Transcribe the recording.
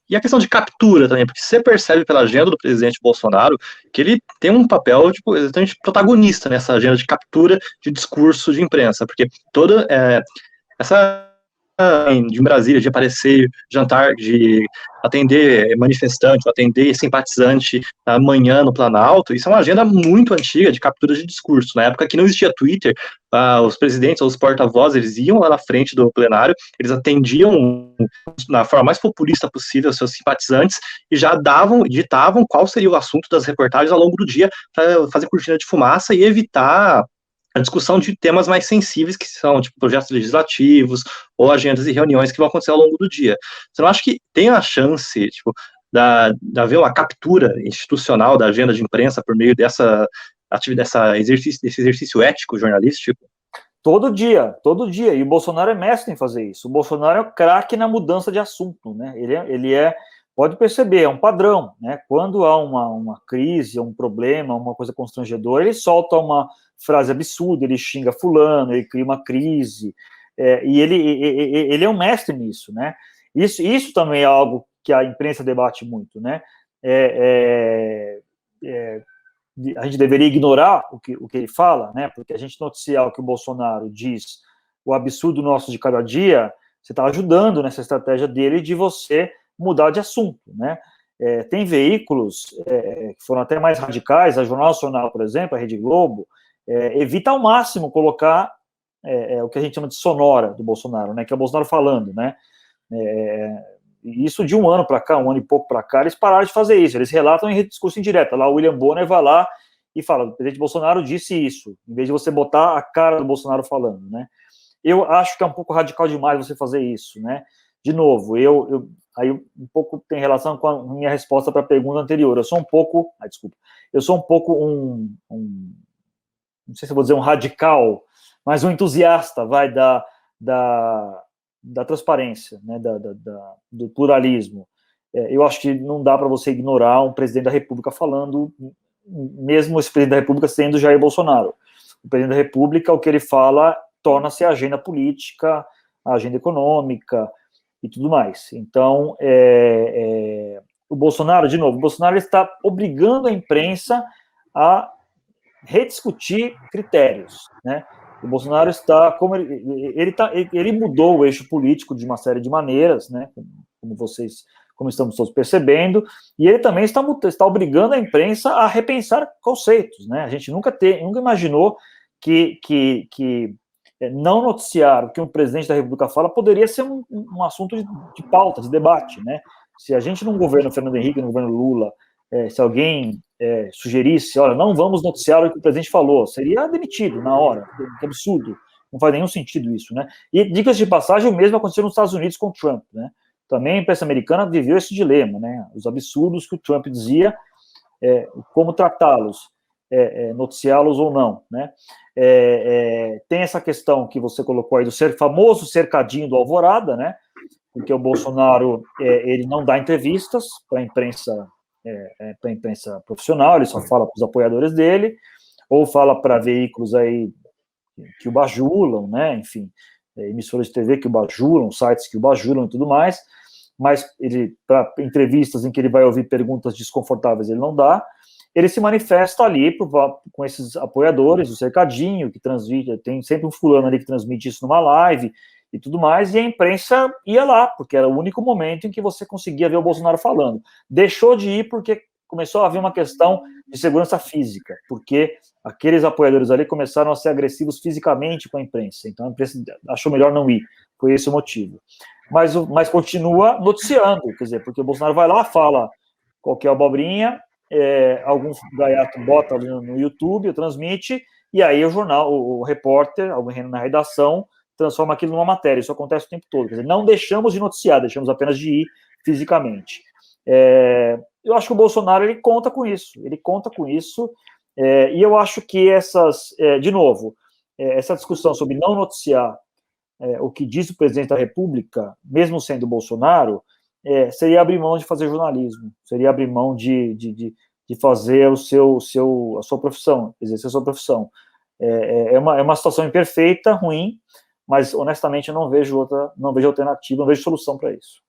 E a questão de captura também, porque você percebe pela agenda do presidente Bolsonaro que ele tem um papel, tipo, exatamente protagonista nessa agenda de captura de discurso de imprensa, porque toda essa de Brasília, de aparecer, jantar, de atender manifestante, atender simpatizante amanhã no Planalto, isso é uma agenda muito antiga de captura de discurso. Na época que não existia Twitter, os presidentes ou os porta-vozes, eles iam lá na frente do plenário, eles atendiam na forma mais populista possível seus simpatizantes e já ditavam qual seria o assunto das reportagens ao longo do dia para fazer cortina de fumaça e evitar a discussão de temas mais sensíveis, que são tipo projetos legislativos ou agendas e reuniões que vão acontecer ao longo do dia. Você não acha que tem a chance, tipo, de haver uma captura institucional da agenda de imprensa por meio desse exercício ético jornalístico? Todo dia. E o Bolsonaro é mestre em fazer isso. O Bolsonaro é o craque na mudança de assunto, né? Pode perceber, é um padrão, né? Quando há uma crise, um problema, uma coisa constrangedora, ele solta uma frase absurda, ele xinga fulano, ele cria uma crise, e ele é um mestre nisso, né? Isso também é algo que a imprensa debate muito, né? A gente deveria ignorar o que ele fala, né? Porque a gente noticiar o que o Bolsonaro diz, o absurdo nosso de cada dia, você está ajudando nessa estratégia dele de você mudar de assunto, né? Tem veículos que foram até mais radicais, a Jornal Nacional, por exemplo, a Rede Globo, evita ao máximo colocar o que a gente chama de sonora do Bolsonaro, né? Que é o Bolsonaro falando, né? Isso de um ano para cá, um ano e pouco para cá, eles pararam de fazer isso, eles relatam em discurso indireto. Lá o William Bonner vai lá e fala, o presidente Bolsonaro disse isso, em vez de você botar a cara do Bolsonaro falando, né? Eu acho que é um pouco radical demais você fazer isso, né? De novo, aí um pouco tem relação com a minha resposta para a pergunta anterior. Eu sou um pouco, eu sou um pouco não sei se eu vou dizer um radical, mas um entusiasta, da transparência, né, do pluralismo. Eu acho que não dá para você ignorar um presidente da República falando, mesmo esse presidente da República sendo Jair Bolsonaro. O presidente da República, o que ele fala, torna-se a agenda política, a agenda econômica e tudo mais. Então, o Bolsonaro, de novo, o Bolsonaro está obrigando a imprensa a rediscutir critérios, né? O Bolsonaro está, ele mudou o eixo político de uma série de maneiras, né? Como estamos todos percebendo, e ele também está obrigando a imprensa a repensar conceitos, né? A gente nunca imaginou que não noticiar o que um presidente da República fala poderia ser um assunto de pauta, de debate, né? Se a gente não governa Fernando Henrique, no governo Lula, se alguém sugerisse, olha, não vamos noticiar o que o presidente falou, seria demitido na hora, que absurdo, não faz nenhum sentido isso, né? E, diga-se de passagem, o mesmo aconteceu nos Estados Unidos com o Trump, né? Também a imprensa americana viveu esse dilema, né? Os absurdos que o Trump dizia, como tratá-los, noticiá-los ou não, né? Tem essa questão que você colocou aí do famoso cercadinho do Alvorada, né? Porque o Bolsonaro, ele não dá entrevistas para a imprensa profissional, ele só fala para os apoiadores dele, ou fala para veículos aí que o bajulam, né, enfim, emissoras de TV que o bajulam, sites que o bajulam e tudo mais, mas ele, para entrevistas em que ele vai ouvir perguntas desconfortáveis, ele não dá, ele se manifesta ali com esses apoiadores, o cercadinho, que transmite, tem sempre um fulano ali que transmite isso numa live, e tudo mais, e a imprensa ia lá, porque era o único momento em que você conseguia ver o Bolsonaro falando. Deixou de ir porque começou a haver uma questão de segurança física, porque aqueles apoiadores ali começaram a ser agressivos fisicamente com a imprensa, então a imprensa achou melhor não ir, foi esse o motivo. Mas continua noticiando, quer dizer, porque o Bolsonaro vai lá, fala qualquer abobrinha, algum gaiato bota ali no YouTube, transmite, e aí o jornal, o repórter, alguém na redação, transforma aquilo numa matéria. Isso acontece o tempo todo. Quer dizer, não deixamos de noticiar, deixamos apenas de ir fisicamente. Eu acho que o Bolsonaro, ele conta com isso. E eu acho que de novo, essa discussão sobre não noticiar o que diz o presidente da República, mesmo sendo Bolsonaro, seria abrir mão de fazer jornalismo, seria abrir mão de fazer a sua profissão, exercer a sua profissão. É uma situação imperfeita, ruim, mas honestamente eu não vejo alternativa, não vejo solução para isso.